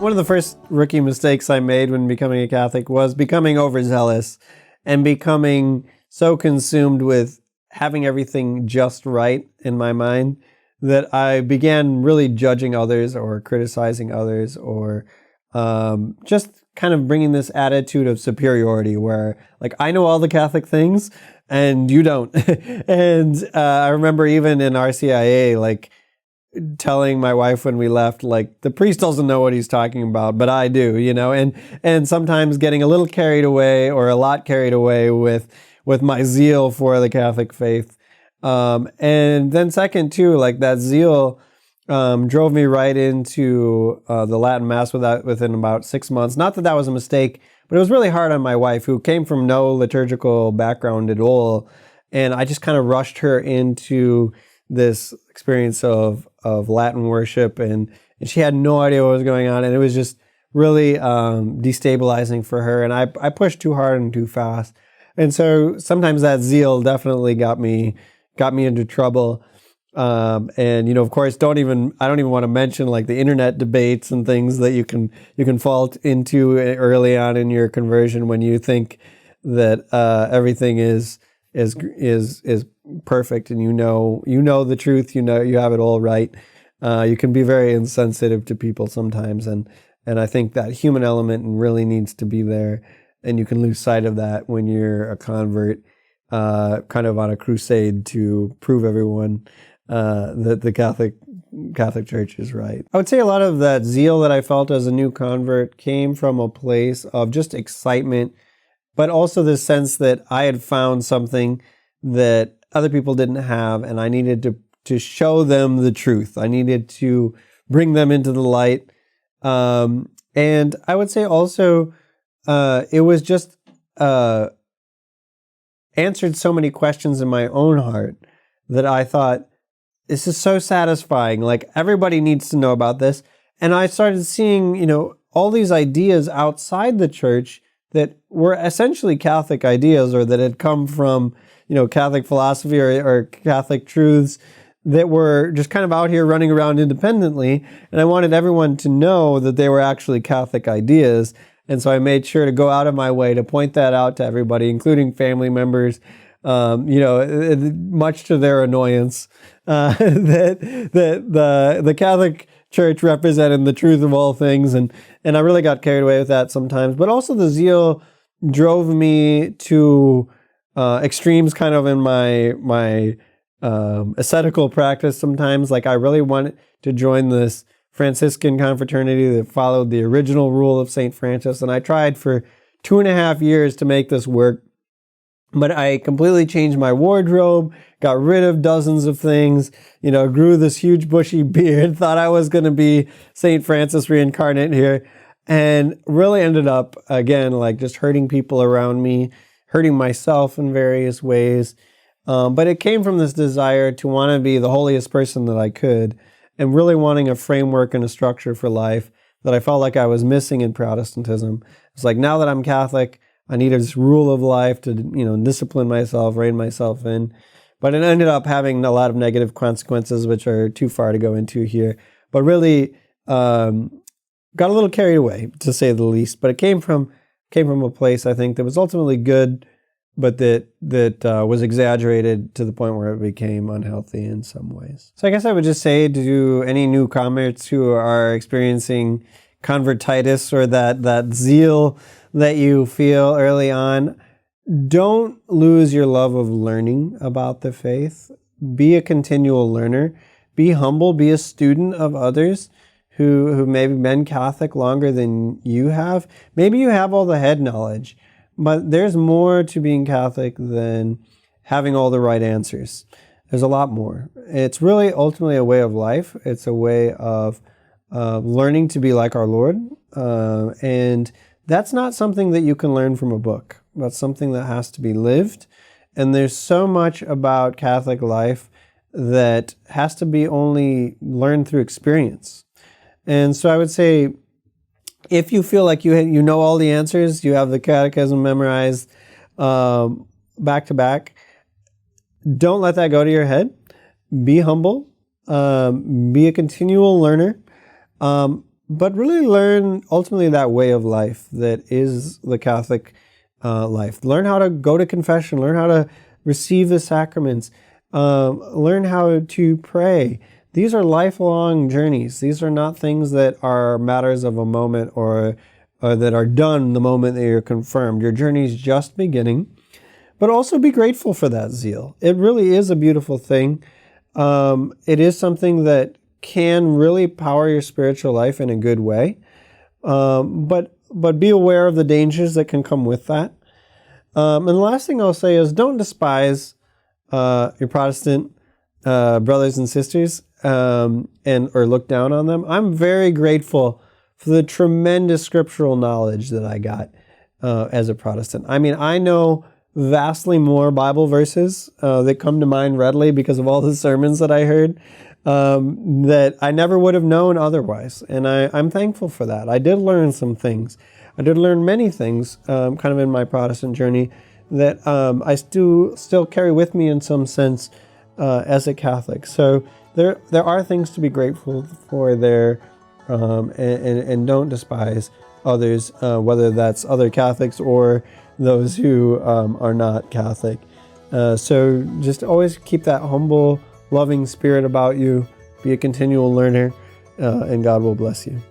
One of the first rookie mistakes I made when becoming a Catholic was becoming overzealous and becoming so consumed with having everything just right in my mind that I began really judging others or criticizing others or just kind of bringing this attitude of superiority where, like, I know all the Catholic things and you don't. And I remember even in RCIA, like, telling my wife when we left, like, the priest doesn't know what he's talking about, but I do, and sometimes getting a little carried away or a lot carried away with my zeal for the Catholic faith. And then second too, like, that zeal drove me right into the Latin Mass within about 6 months. Not that that was a mistake, but it was really hard on my wife, who came from no liturgical background at all. And I just kind of rushed her into this experience of Latin worship, and she had no idea what was going on, and it was just really destabilizing for her, and I pushed too hard and too fast. And so sometimes that zeal definitely got me into trouble. And of course, I don't even want to mention, like, the internet debates and things that you can fall into early on in your conversion when you think that everything is perfect, and you know the truth, you have it all right. You can be very insensitive to people sometimes, and I think that human element really needs to be there, and you can lose sight of that when you're a convert, kind of on a crusade to prove everyone that the Catholic Church is right. I would say a lot of that zeal that I felt as a new convert came from a place of just excitement, but also the sense that I had found something that other people didn't have, and I needed to show them the truth. I needed to bring them into the light. And I would say also, it was just answered so many questions in my own heart that I thought, this is so satisfying. Like, everybody needs to know about this. And I started seeing, all these ideas outside the church that were essentially Catholic ideas, or that had come from, Catholic philosophy or Catholic truths that were just kind of out here running around independently. And I wanted everyone to know that they were actually Catholic ideas. And so I made sure to go out of my way to point that out to everybody, including family members, much to their annoyance, that the Catholic Church represented the truth of all things. And I really got carried away with that sometimes. But also the zeal drove me to extremes kind of in my ascetical practice sometimes. Like, I really wanted to join this Franciscan confraternity that followed the original rule of St. Francis. And I tried for 2.5 years to make this work. But I completely changed my wardrobe, got rid of dozens of things, grew this huge bushy beard, thought I was going to be St. Francis reincarnate here, and really ended up, again, like, just hurting people around me, hurting myself in various ways. But it came from this desire to want to be the holiest person that I could, and really wanting a framework and a structure for life that I felt like I was missing in Protestantism. It's like, now that I'm Catholic, I needed this rule of life to, discipline myself, rein myself in. But it ended up having a lot of negative consequences, which are too far to go into here. But really got a little carried away, to say the least. But it came from a place, I think, that was ultimately good, but that was exaggerated to the point where it became unhealthy in some ways. So I guess I would just say to any new converts who are experiencing convertitis, or that zeal that you feel early on, don't lose your love of learning about the faith. Be a continual learner. Be humble. Be a student of others who maybe been Catholic longer than you have. Maybe you have all the head knowledge, but there's more to being Catholic than having all the right answers. There's a lot more. It's really ultimately a way of life. It's a way of learning to be like our Lord. And that's not something that you can learn from a book. That's something that has to be lived. And there's so much about Catholic life that has to be only learned through experience. And so I would say, if you feel like you know all the answers, you have the catechism memorized back to back, don't let that go to your head. Be humble. Be a continual learner. but really learn ultimately that way of life that is the Catholic life. Learn how to go to confession, learn how to receive the sacraments, learn how to pray. These are lifelong journeys. These are not things that are matters of a moment or that are done the moment that you're confirmed. Your journey is just beginning, but also be grateful for that zeal. It really is a beautiful thing. It is something that can really power your spiritual life in a good way. But be aware of the dangers that can come with that. And the last thing I'll say is don't despise your Protestant brothers and sisters or look down on them. I'm very grateful for the tremendous scriptural knowledge that I got as a Protestant. I mean, I know vastly more Bible verses that come to mind readily because of all the sermons that I heard that I never would have known otherwise. And I'm thankful for that. I did learn some things. I did learn many things kind of in my Protestant journey that I still carry with me in some sense as a Catholic. So there are things to be grateful for there, and don't despise others, whether that's other Catholics or those who are not Catholic. So just always keep that humble, loving spirit about you. Be a continual learner, and God will bless you.